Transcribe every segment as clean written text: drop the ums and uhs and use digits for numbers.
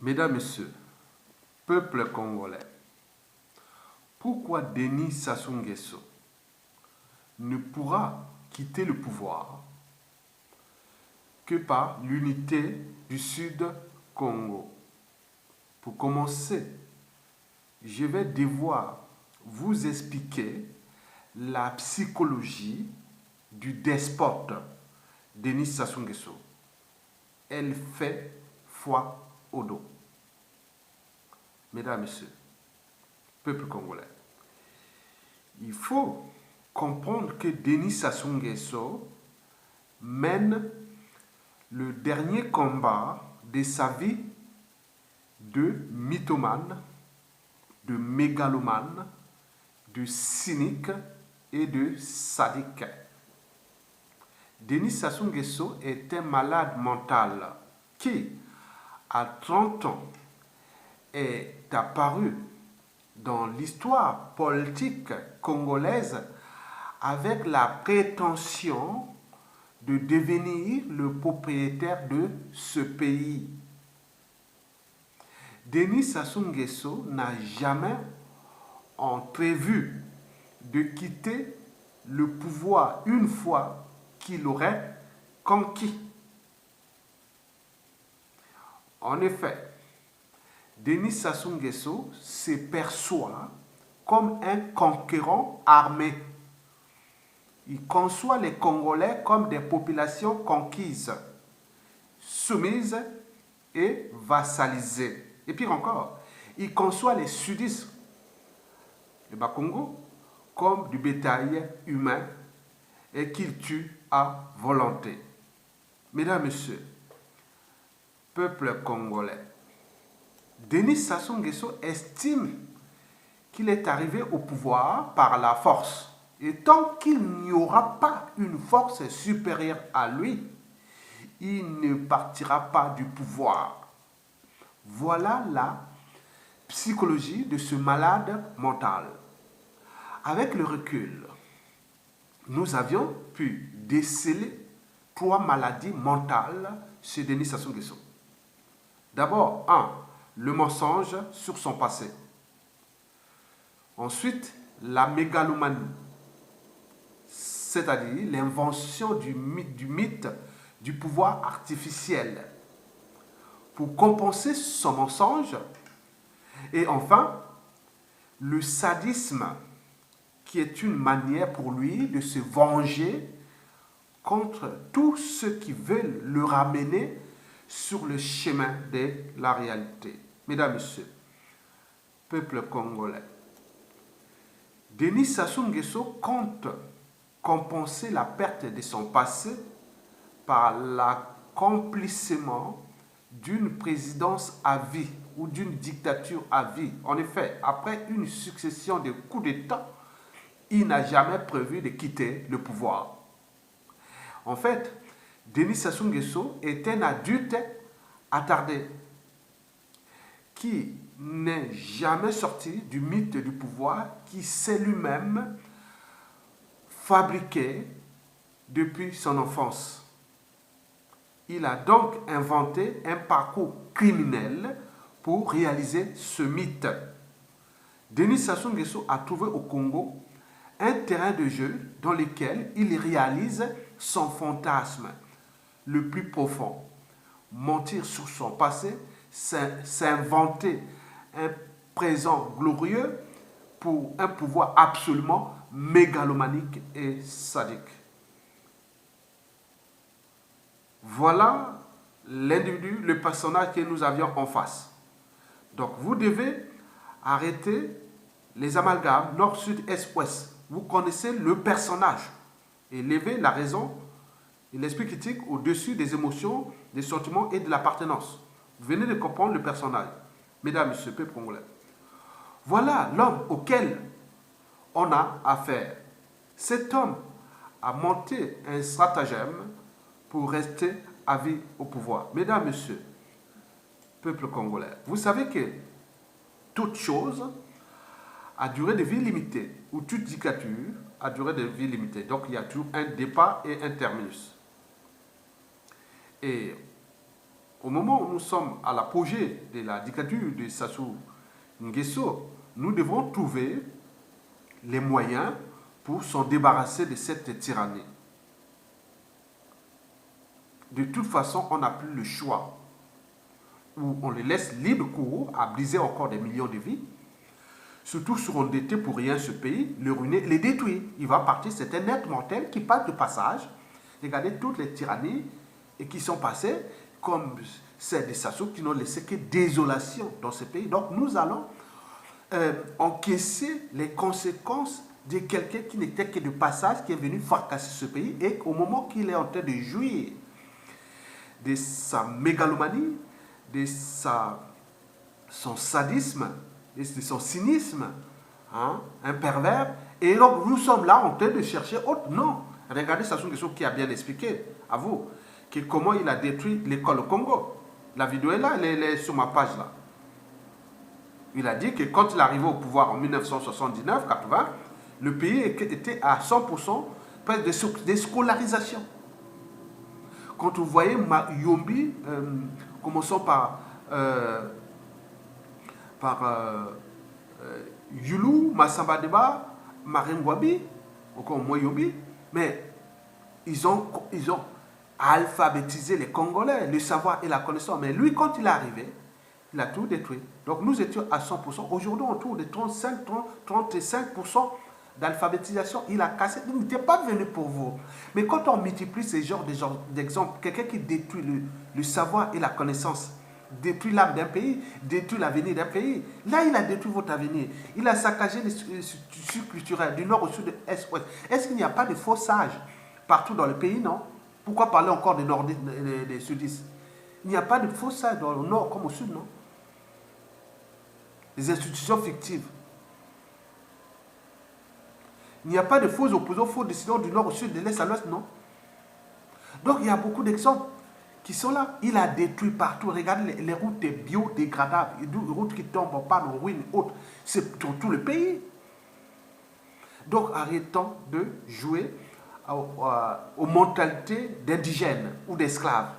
Mesdames, Messieurs, peuple congolais, pourquoi Denis Sassou Nguesso ne pourra quitter le pouvoir que par l'unité du Sud Congo? Pour commencer, je vais devoir vous expliquer la psychologie du despote Denis Sassou Nguesso. Elle fait foi au dos. Mesdames, Messieurs, peuple congolais, il faut comprendre que Denis Sassou Nguesso mène le dernier combat de sa vie de mythomane, de mégalomane, de cynique et de sadique. Denis Sassou Nguesso est un malade mental qui, à 30 ans, est apparu dans l'histoire politique congolaise avec la prétention de devenir le propriétaire de ce pays. Denis Sassou Nguesso n'a jamais prévu de quitter le pouvoir une fois qu'il aurait conquis. En effet, Denis Sassou Nguesso se perçoit comme un conquérant armé. Il conçoit les Congolais comme des populations conquises, soumises et vassalisées. Et pire encore, il conçoit les sudistes, les Bakongo, comme du bétail humain et qu'il tue à volonté. Mesdames, Messieurs, peuple congolais, Denis Sassou Nguesso estime qu'il est arrivé au pouvoir par la force. Et tant qu'il n'y aura pas une force supérieure à lui, il ne partira pas du pouvoir. Voilà la psychologie de ce malade mental. Avec le recul, nous avions pu déceler 3 maladies mentales chez Denis Sassou Nguesso. D'abord, 1. Le mensonge sur son passé. Ensuite, la mégalomanie, c'est-à-dire l'invention du mythe du pouvoir artificiel pour compenser son mensonge. Et enfin, le sadisme, qui est une manière pour lui de se venger contre tous ceux qui veulent le ramener sur le chemin de la réalité. Mesdames, Messieurs, peuple congolais, Denis Sassou Nguesso compte compenser la perte de son passé par l'accomplissement d'une présidence à vie ou d'une dictature à vie. En effet, après une succession de coups d'État, il n'a jamais prévu de quitter le pouvoir. En fait, Denis Sassou Nguesso est un adulte attardé qui n'est jamais sorti du mythe du pouvoir qui s'est lui-même fabriqué depuis son enfance. Il a donc inventé un parcours criminel pour réaliser ce mythe. Denis Sassou Nguesso a trouvé au Congo un terrain de jeu dans lequel il réalise son fantasme le plus profond. Mentir sur son passé, s'inventer un présent glorieux pour un pouvoir absolument mégalomanique et sadique. Voilà l'individu, le personnage que nous avions en face. Donc vous devez arrêter les amalgames nord, sud, est, ouest. Vous connaissez le personnage et levez la raison et l'esprit critique au-dessus des émotions, des sentiments et de l'appartenance. Vous venez de comprendre le personnage. Mesdames, Messieurs, peuple congolais. Voilà l'homme auquel on a affaire. Cet homme a monté un stratagème pour rester à vie au pouvoir. Mesdames, Messieurs, peuple congolais, vous savez que toute chose a durée de vie limitée, ou toute dictature a durée de vie limitée. Donc il y a toujours un départ et un terminus. Et au moment où nous sommes à l'apogée de la dictature de Sassou Nguesso, nous devons trouver les moyens pour s'en débarrasser de cette tyrannie. De toute façon, on n'a plus le choix. Ou on les laisse libre cours à briser encore des millions de vies, surtout surendetté pour rien ce pays, le ruiner, le détruire. Il va partir, c'est un être mortel qui passe de passage. Regardez toutes les tyrannies et qui sont passées, comme celle de Sassou, qui n'ont laissé que désolation dans ce pays. Donc nous allons encaisser les conséquences de quelqu'un qui n'était que de passage, qui est venu fracasser ce pays, et au moment qu'il est en train de jouir de sa mégalomanie, de son sadisme, de son cynisme, hein, un pervers. Et donc nous sommes là en train de chercher autre. Non, regardez Sassou Nguesso qui a bien expliqué à vous que comment il a détruit l'école au Congo. La vidéo est là, elle est sur ma page là. Il a dit que quand il est arrivé au pouvoir en 1979-80, le pays était à 100% presque de scolarisation. Quand vous voyez Yombi, commençons par Yulu, Massamba Deba, Marengwabi, encore Moyobi, mais ils ont alphabétisé les Congolais, le savoir et la connaissance. Mais lui, quand il est arrivé, il a tout détruit. Donc nous étions à 100%. Aujourd'hui, autour de 35% d'alphabétisation. Il a cassé. Il n'était pas venu pour vous. Mais quand on multiplie ces genres d'exemples, quelqu'un qui détruit le savoir et la connaissance, détruit l'âme d'un pays, détruit l'avenir d'un pays, là, il a détruit votre avenir. Il a saccagé les tissus culturels du nord au sud, de l'est, ouest. Est-ce qu'il n'y a pas de faux sages partout dans le pays, non? Pourquoi parler encore des nordistes, des sudistes? Il n'y a pas de faux sages dans le nord comme au sud, non? Les institutions fictives. Il n'y a pas de faux opposants, faux décideurs du nord au sud, de l'est à l'ouest, non? Donc il y a beaucoup d'exemples qui sont là. Il a détruit partout. Regardez les routes biodégradables, les routes qui tombent en panne, en ruine, autres. C'est sur tout le pays. Donc arrêtons de jouer aux mentalités d'indigènes ou d'esclaves.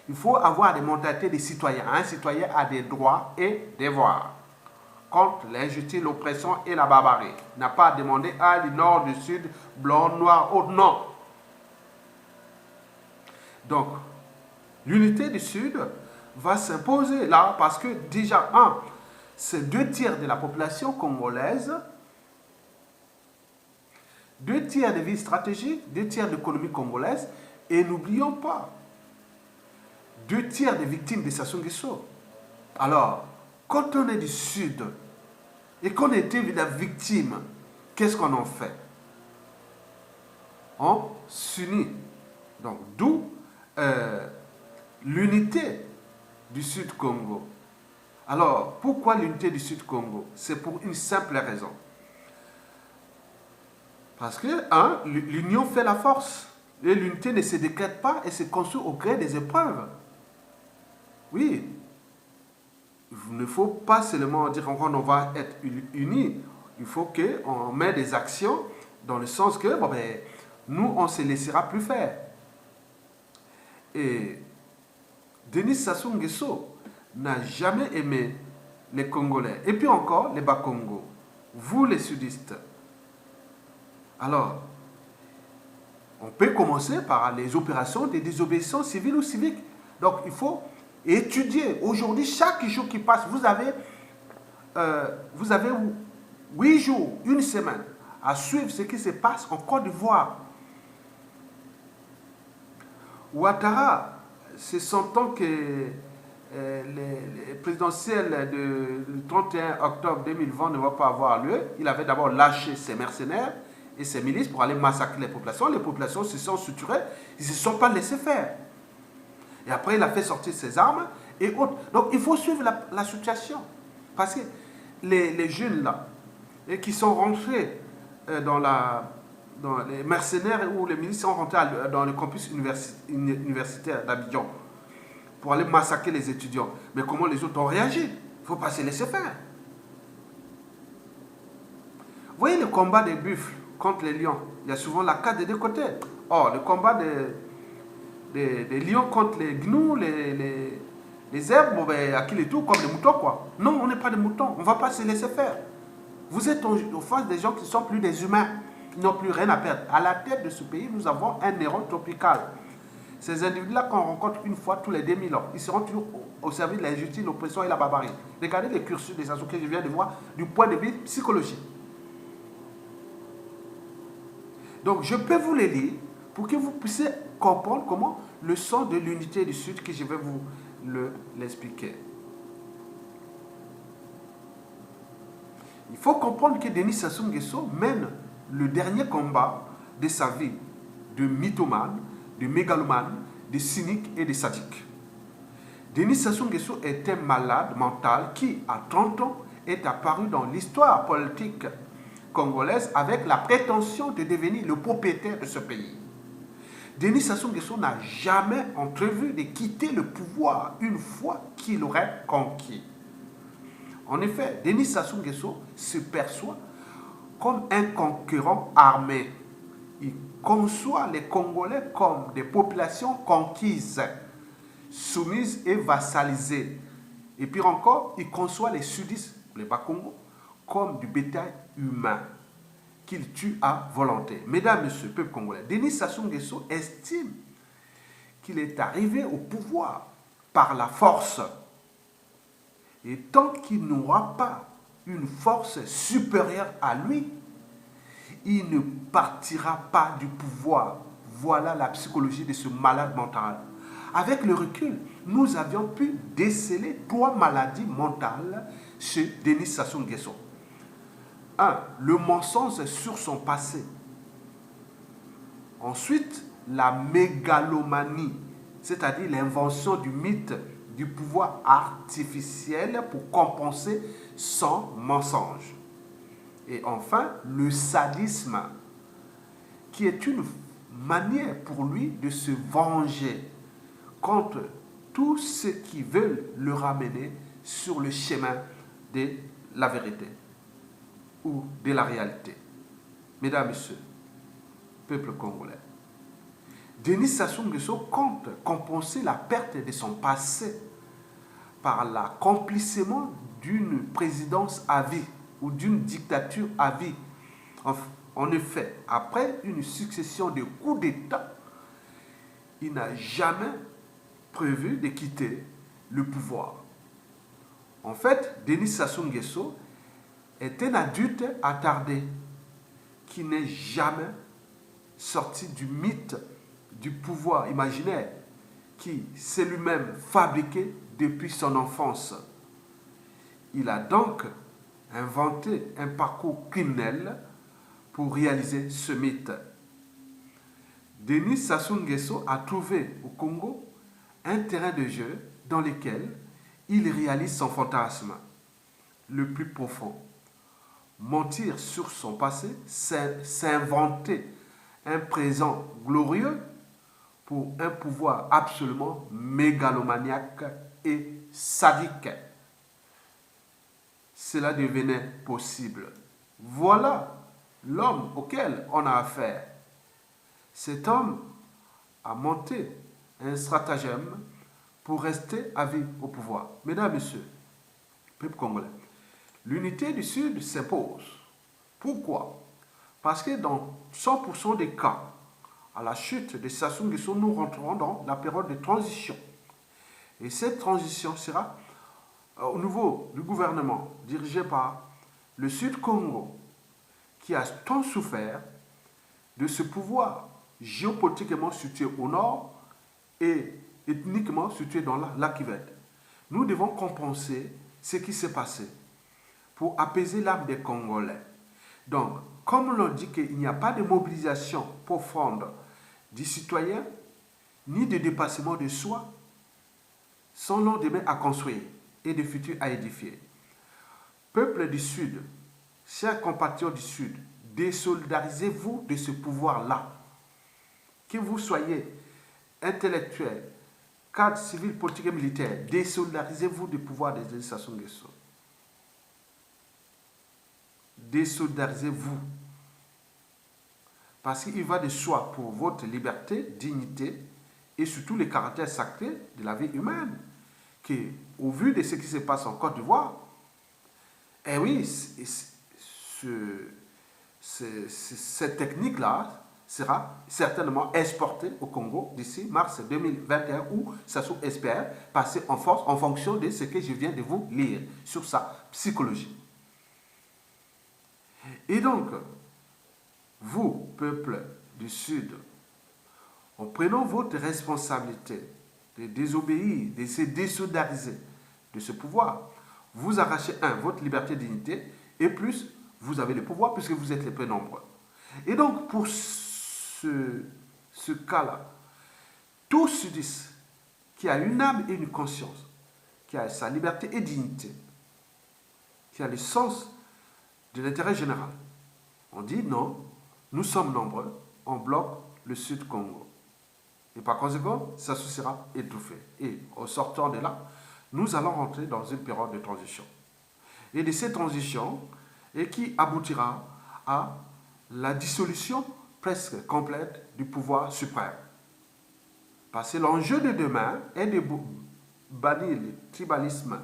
Il faut avoir des mentalités de citoyens. Un citoyen a des droits et devoirs. Contre l'injustice, l'oppression et la barbarie. N'a pas à demander à du nord, du sud, blanc, noir, autre, non. Donc, l'unité du sud va s'imposer là parce que déjà, c'est 2 tiers de la population congolaise, 2 tiers des villes stratégiques, 2 tiers de l'économie congolaise, et n'oublions pas, 2 tiers des victimes de Sassou Nguesso. Alors, quand on est du sud et qu'on était la victime, qu'est-ce qu'on en fait? On s'unit. Donc, d'où l'unité du Sud Congo. Alors, pourquoi l'unité du Sud Congo? C'est pour une simple raison. Parce que, l'union fait la force. Et l'unité ne se décrète pas et se construit au gré des épreuves. Oui. Il ne faut pas seulement dire qu'on va être unis. Il faut qu'on mette des actions dans le sens que, nous, on ne se laissera plus faire. Et Denis Sassou Nguesso n'a jamais aimé les Congolais. Et puis encore, les Bas-Congo. Vous, les sudistes. Alors, on peut commencer par les opérations de désobéissance civile ou civique. Donc, il faut étudier. Aujourd'hui, chaque jour qui passe, vous avez 8 jours, une semaine, à suivre ce qui se passe en Côte d'Ivoire. Ouattara, se sentant que les présidentielles du 31 octobre 2020 ne vont pas avoir lieu, il avait d'abord lâché ses mercenaires et ses milices pour aller massacrer les populations. Les populations se sont structurées, ils ne se sont pas laissés faire. Et après, il a fait sortir ses armes et autres. Donc, il faut suivre la situation. Parce que les jeunes là, qui sont rentrés dans les mercenaires ou les milices sont rentrés dans le campus universitaire d'Abidjan pour aller massacrer les étudiants. Mais comment les autres ont réagi? Il ne faut pas se laisser faire. Vous voyez le combat des buffles contre les lions? Il y a souvent la carte des 2 côtés. Or, le combat des lions contre les gnous, les les herbes, ben, à qui les tout, comme des moutons, quoi. Non, on n'est pas des moutons, on ne va pas se laisser faire. Vous êtes en face des gens qui ne sont plus des humains. Ils n'ont plus rien à perdre. À la tête de ce pays, nous avons un néron tropical. Ces individus-là, qu'on rencontre une fois tous les 2000 ans, ils seront toujours au service de l'injustice, l'oppression et la barbarie. Regardez les cursus des associés que je viens de voir du point de vue psychologique. Donc, je peux vous les lire pour que vous puissiez comprendre comment le sens de l'unité du Sud, que je vais vous l'expliquer. Il faut comprendre que Denis Sassou Nguesso mène le dernier combat de sa vie de mythomane, de mégalomane, de cynique et de sadique. Denis Sassou Nguesso est un malade mental qui, à 30 ans, est apparu dans l'histoire politique congolaise avec la prétention de devenir le propriétaire de ce pays. Denis Sassou Nguesso n'a jamais entrevu de quitter le pouvoir une fois qu'il l'aurait conquis. En effet, Denis Sassou Nguesso se perçoit comme un conquérant armé. Il conçoit les Congolais comme des populations conquises, soumises et vassalisées. Et pire encore, il conçoit les sudistes, les Bas-Congo, comme du bétail humain qu'il tue à volonté. Mesdames, Messieurs, peuple congolais, Denis Sassou Nguesso estime qu'il est arrivé au pouvoir par la force. Et tant qu'il n'aura pas une force supérieure à lui, il ne partira pas du pouvoir. Voilà la psychologie de ce malade mental. Avec le recul, nous avions pu déceler 3 maladies mentales chez Denis Sassou Nguesso. 1. Le mensonge sur son passé. Ensuite, la mégalomanie, c'est-à-dire l'invention du mythe du pouvoir artificiel pour compenser son mensonge. Et enfin, le sadisme, qui est une manière pour lui de se venger contre tous ceux qui veulent le ramener sur le chemin de la vérité ou de la réalité. Mesdames, Messieurs, peuple congolais, Denis Sassou Nguesso compte compenser la perte de son passé par l'accomplissement d'une présidence à vie ou d'une dictature à vie. En effet, après une succession de coups d'État, il n'a jamais prévu de quitter le pouvoir. En fait, Denis Sassou Nguesso est un adulte attardé qui n'est jamais sorti du mythe du pouvoir imaginaire qui s'est lui-même fabriqué depuis son enfance. Il a donc inventé un parcours criminel pour réaliser ce mythe. Denis Sassou Nguesso a trouvé au Congo un terrain de jeu dans lequel il réalise son fantasme le plus profond. Mentir sur son passé, s'inventer un présent glorieux pour un pouvoir absolument mégalomaniaque et sadique. Cela devenait possible. Voilà l'homme auquel on a affaire. Cet homme a monté un stratagème pour rester à vie au pouvoir. Mesdames, Messieurs, peuple congolais, l'unité du Sud s'impose. Pourquoi? Parce que dans 100% des cas, à la chute de Sassou Nguesso, nous rentrerons dans la période de transition. Et cette transition sera au niveau du gouvernement dirigé par le Sud-Congo, qui a tant souffert de ce pouvoir géopolitiquement situé au nord et ethniquement situé dans la Kivet. Nous devons compenser ce qui s'est passé pour apaiser l'âme des Congolais. Donc, comme l'on dit qu'il n'y a pas de mobilisation profonde du citoyen, ni de dépassement de soi, sans lendemain à construire et de futur à édifier. Peuple du Sud, chers compatriotes du Sud, désolidarisez-vous de ce pouvoir-là. Que vous soyez intellectuel, cadre civil, politique et militaire, désolidarisez-vous du pouvoir des Denis Sassou Nguesso. Désolidarisez-vous. Parce qu'il va de soi pour votre liberté, dignité et surtout les caractères sacrés de la vie humaine qu'au vu de ce qui se passe en Côte d'Ivoire, eh oui, cette technique-là sera certainement exportée au Congo d'ici mars 2021 où Sassou espère passer en force en fonction de ce que je viens de vous lire sur sa psychologie. Et donc, vous, peuple du Sud, en prenant votre responsabilité de désobéir, de se désolidariser de ce pouvoir, vous arrachez, votre liberté et dignité, et plus, vous avez le pouvoir puisque vous êtes les plus nombreux. Et donc, pour ce cas-là, tout sudiste qui a une âme et une conscience, qui a sa liberté et dignité, qui a le sens de l'intérêt général, on dit non, nous sommes nombreux, on bloque le Sud Congo. Et par conséquent, ça se sera étouffé. Et en sortant de là, nous allons rentrer dans une période de transition. Et de cette transition, et qui aboutira à la dissolution presque complète du pouvoir suprême. Parce que l'enjeu de demain est de bannir le tribalisme,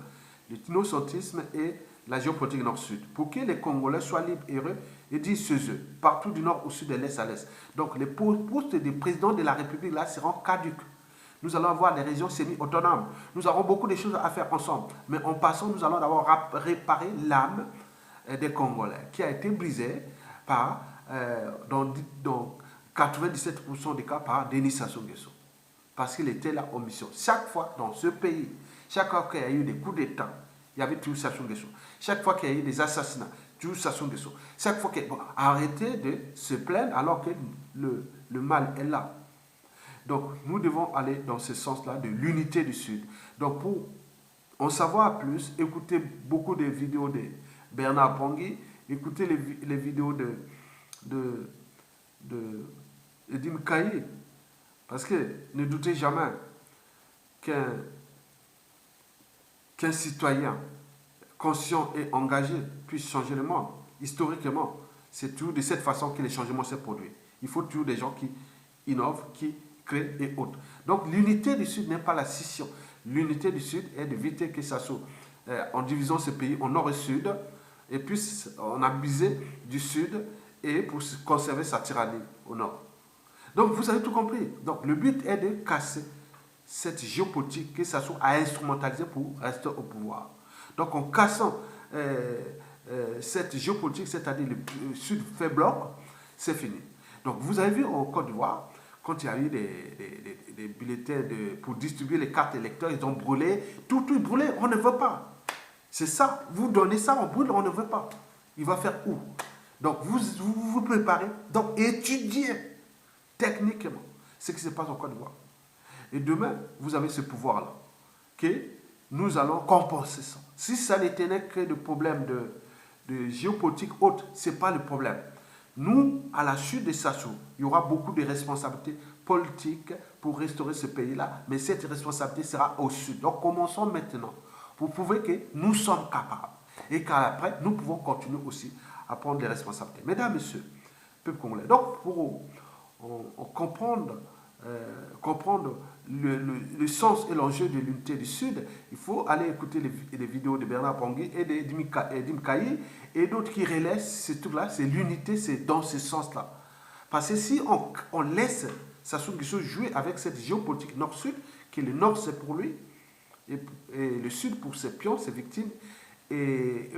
l'ethnocentrisme et la géopolitique nord-sud, pour que les Congolais soient libres, heureux et disent chez eux, partout du nord au sud, de l'est à l'est. Donc les postes des présidents de la République là seront caducs. Nous allons avoir des régions semi-autonomes. Nous aurons beaucoup de choses à faire ensemble. Mais en passant, nous allons d'abord réparer l'âme des Congolais, qui a été brisée par, dans 97% des cas par Denis Sassou Nguesso. Parce qu'il était là en mission. Chaque fois dans ce pays, chaque fois qu'il y a eu des coups d'État, il y avait toujours Sassou Nguesso. Chaque fois qu'il y a eu des assassinats, toujours Sassou Nguesso. Chaque fois qu'il arrêtez de se plaindre alors que le mal est là. Donc, nous devons aller dans ce sens-là de l'unité du Sud. Donc, pour en savoir plus, écoutez beaucoup de vidéos de Bernard Pongui, écoutez les vidéos de Edim Kayi. Parce que ne doutez jamais qu'un citoyen conscient et engagé puisse changer le monde. Historiquement, c'est toujours de cette façon que les changements se produisent. Il faut toujours des gens qui innovent, qui créent et autres. Donc l'unité du Sud n'est pas la scission. L'unité du Sud est d'éviter que ça soit, en divisant ce pays en nord et sud, et puis on a abusé du Sud et pour conserver sa tyrannie au nord. Donc vous avez tout compris. Donc le but est de casser cette géopolitique que ça soit à instrumentaliser pour rester au pouvoir. Donc en cassant cette géopolitique, c'est-à-dire le Sud fait bloc, c'est fini. Donc vous avez vu en Côte d'Ivoire, quand il y a eu des bulletins pour distribuer les cartes électeurs, ils ont brûlé, tout brûlé, on ne veut pas. C'est ça, vous donnez ça, on brûle, on ne veut pas. Il va faire où? Donc vous préparez, donc étudiez techniquement ce qui se passe en Côte d'Ivoire. Et demain, vous avez ce pouvoir-là, que nous allons compenser ça. Si ça n'était que de problèmes de géopolitique haute, ce n'est pas le problème. Nous, à la chute de Sassou, il y aura beaucoup de responsabilités politiques pour restaurer ce pays-là, mais cette responsabilité sera au sud. Donc commençons maintenant pour prouver que nous sommes capables et qu'après, nous pouvons continuer aussi à prendre les responsabilités. Mesdames, Messieurs, peuple congolais, donc pour comprendre le sens et l'enjeu de l'unité du Sud, il faut aller écouter les vidéos de Bernard Pongui et d'Edim Kayi et d'autres qui relaient ce truc-là, c'est l'unité, c'est dans ce sens-là. Parce que si on laisse Sassou Nguesso jouer avec cette géopolitique nord-sud, que le nord c'est pour lui, et le sud pour ses pions, ses victimes, et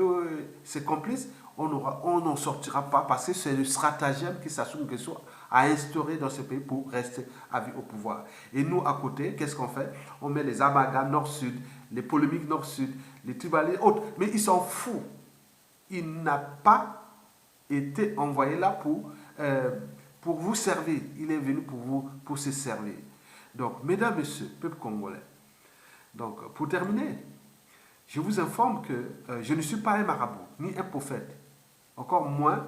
ses complices, on n'en sortira pas parce que c'est le stratagème que Sassou Nguesso a instauré dans ce pays pour rester à vie au pouvoir. Et nous, à côté, qu'est-ce qu'on fait? On met les amalgames nord-sud, les polémiques nord-sud, les tribalistes et autres. Mais ils s'en foutent. Il n'a pas été envoyé là pour vous servir. Il est venu pour se servir. Donc, mesdames, messieurs, peuple congolais, donc, pour terminer, je vous informe que je ne suis pas un marabout, ni un prophète, encore moins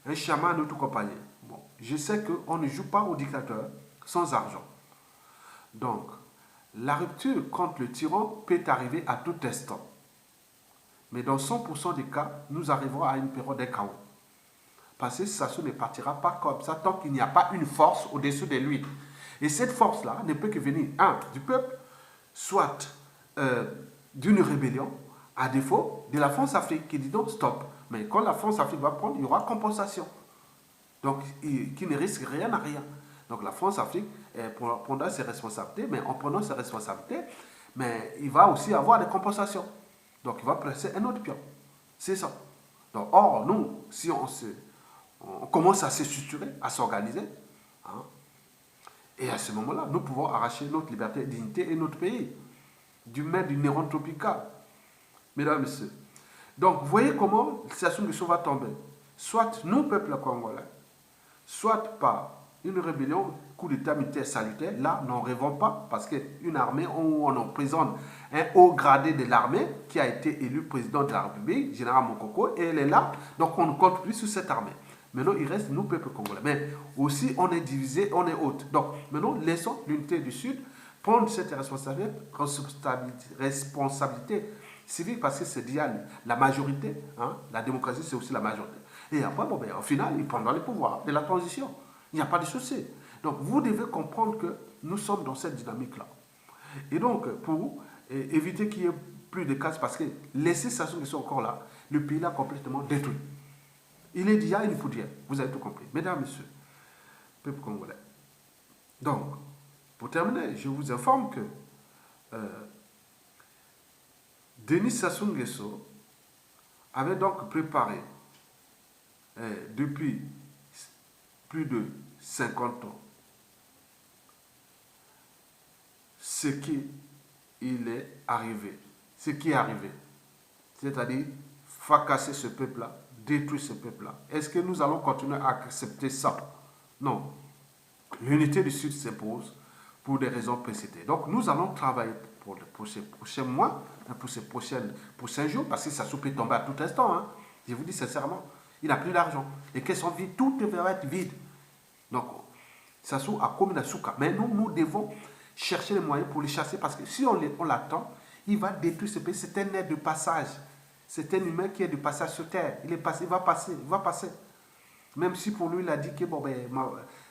un chaman ou tout compagnie. Bon, je sais qu'on ne joue pas au dictateur sans argent. Donc, la rupture contre le tyran peut arriver à tout instant. Mais dans 100% des cas, nous arriverons à une période de chaos. Parce que Sassou ne partira pas comme ça tant qu'il n'y a pas une force au-dessus de lui. Et cette force-là ne peut que venir, du peuple, soit d'une rébellion, à défaut de la France-Afrique qui dit donc stop. Mais quand la France-Afrique va prendre, il y aura compensation. Donc, qui ne risque rien à rien. Donc, la France-Afrique prendra ses responsabilités, mais en prenant ses responsabilités, mais il va aussi avoir des compensations. Donc, il va presser un autre pion. C'est ça. Donc, or, nous, si on commence à se structurer, à s'organiser, hein, et à ce moment-là, nous pouvons arracher notre liberté, dignité et notre pays du maître du Néron tropical. Mesdames et messieurs. Donc, vous voyez comment la situation de va tomber. Soit nous, peuple congolais, soit par une rébellion, coup d'état militaire salutaire. Là, n'en rêvons pas, parce qu'une armée où on emprisonne un haut gradé de l'armée qui a été élu président de la République, général Mokoko, et elle est là, donc on ne compte plus sur cette armée. Maintenant, il reste nous, peuple congolais. Mais aussi, on est divisé, on est haute. Donc, maintenant, laissons l'unité du Sud prendre cette responsabilité civique, parce que c'est déjà la majorité. Hein, la démocratie, c'est aussi la majorité. Et après, bon, ben, au final, ils prendront le pouvoir de la transition. Il n'y a pas de souci. Donc, vous devez comprendre que nous sommes dans cette dynamique-là. Et donc, pour éviter qu'il y ait plus de casse, parce que laisser ça qui sont encore là, le pays l'a complètement détruit. Il est déjà une poussière. Vous avez tout compris. Mesdames, messieurs, peuple congolais. Donc, pour terminer, je vous informe que Denis Sassou Nguesso avait donc préparé depuis plus de 50 ans ce qui est arrivé. Ce qui est arrivé. C'est-à-dire fracasser ce peuple-là, détruire ce peuple-là. Est-ce que nous allons continuer à accepter ça? Non. L'unité du Sud s'impose pour des raisons précédées. Donc nous allons travailler pour ces prochains mois, pour ces prochains jours, parce que ça peut tomber à tout instant. Hein. Je vous dis sincèrement, il n'a plus d'argent. Les caisses sont vides, tout va être vide. Donc, ça se a comme la souka. Mais nous devons chercher les moyens pour les chasser, parce que si on l'attend, il va détruire ce pays. C'est un être de passage. C'est un humain qui est de passage sur terre. Il va passer. Même si pour lui, il a dit que bon, ben,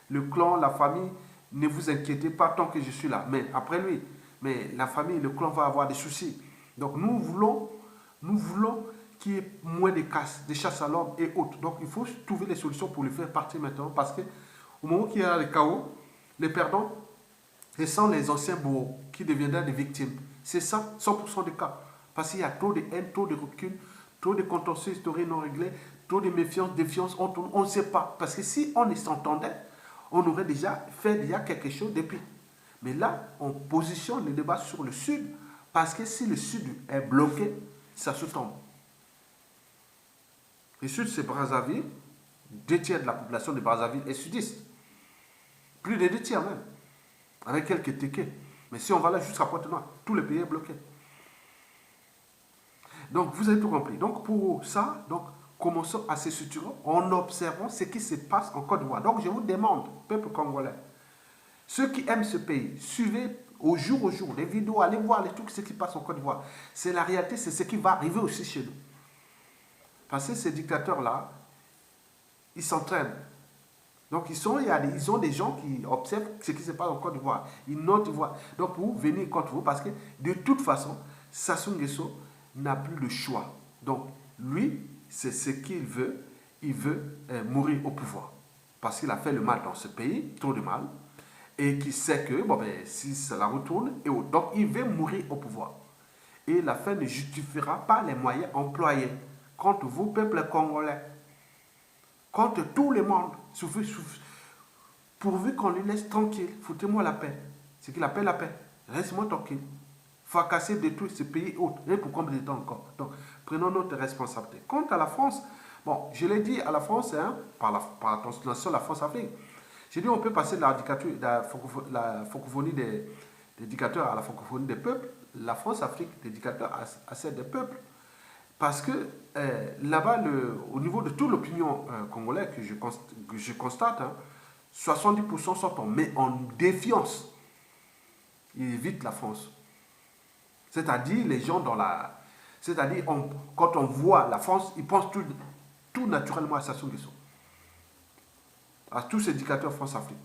le clan, la famille, ne vous inquiétez pas tant que je suis là. Mais après lui, mais la famille, le clan va avoir des soucis. Donc nous voulons qu'il y ait moins de casse, de chasse à l'homme et autres. Donc il faut trouver les solutions pour le faire partir maintenant, parce que au moment qu'il y a le chaos, les perdants, ce sont les anciens bourreaux qui deviendront des victimes. C'est ça, 100% des cas. Parce qu'il y a trop de haine, trop de recul, trop de contentieux historiques non réglés, trop de méfiance, défiance, on ne sait pas. Parce que si on s'entendait, on aurait déjà fait quelque chose depuis. Mais là, on positionne le débat sur le Sud, parce que si le Sud est bloqué, ça se tombe. Le Sud, c'est Brazzaville. 2 tiers de la population de Brazzaville est sudiste. Plus de 2 tiers même. Avec quelques tickets. Mais si on va là jusqu'à Pointe-Noire, tout le pays est bloqué. Donc, vous avez tout compris. Donc, pour ça, commençons à se structurer en observant ce qui se passe en Côte d'Ivoire. Donc, je vous demande, peuple congolais, ceux qui aiment ce pays, suivez au jour les vidéos, allez voir les trucs, ce qui passe en Côte d'Ivoire. C'est la réalité, c'est ce qui va arriver aussi chez nous. Parce que ces dictateurs-là, ils s'entraînent. Donc, ils ont des gens qui observent ce qui se passe en Côte d'Ivoire. Ils notent, ils voient. Donc, pour venir contre vous, parce que de toute façon, Sassou Nguesso n'a plus de choix. Donc, lui, c'est ce qu'il veut. Il veut mourir au pouvoir. Parce qu'il a fait le mal dans ce pays, trop de mal. Et qu'il sait que, bon, ben, si cela retourne, donc il veut mourir au pouvoir. Et la fin ne justifiera pas les moyens employés contre vous, peuple congolais. Contre tout le monde, pourvu qu'on lui laisse tranquille, foutez-moi la paix. C'est qu'il appelle la paix. Reste-moi tranquille. Fracasser, détruire ce pays autre. Et pour combien de temps encore? Donc, prenons notre responsabilité. Quant à la France, bon, je l'ai dit à la France, hein, par la transformation de la France-Afrique. J'ai dit on peut passer de la francophonie des dictateurs à la francophonie des peuples, la France-Afrique des dictateurs à celle des peuples. Parce que là-bas, au niveau de toute l'opinion congolaise que je constate, hein, 70% sont en défiance. Ils évitent la France. C'est-à-dire, les gens c'est-à-dire, quand on voit la France, ils pensent tout naturellement à Sassou Nguesso. À tous ces dictateurs France-Afrique,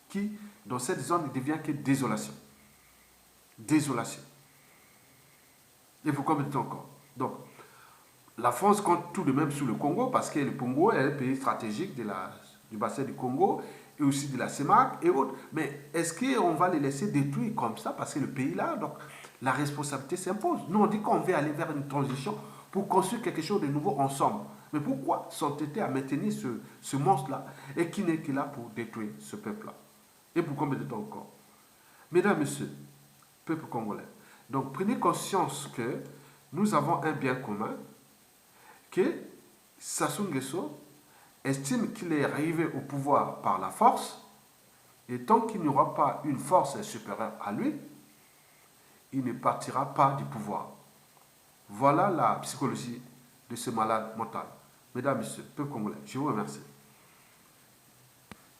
qui, dans cette zone, ne devient que désolation. Désolation. Et vous comprenez encore. Donc, la France compte tout de même sur le Congo parce que le Congo est un pays stratégique du bassin du Congo et aussi de la CEMAC et autres. Mais est-ce qu'on va les laisser détruire comme ça parce que le pays là, donc la responsabilité s'impose. Nous, on dit qu'on veut aller vers une transition pour construire quelque chose de nouveau ensemble. Mais pourquoi s'entêter à maintenir ce monstre-là et qui n'est que là pour détruire ce peuple-là? Et pour combien de temps encore? Mesdames, Messieurs, peuple congolais, donc prenez conscience que nous avons un bien commun, que Sassou Nguesso estime qu'il est arrivé au pouvoir par la force, et tant qu'il n'y aura pas une force supérieure à lui, il ne partira pas du pouvoir. Voilà la psychologie de ce malade mental. Mesdames, Messieurs, peuple congolais, je vous remercie.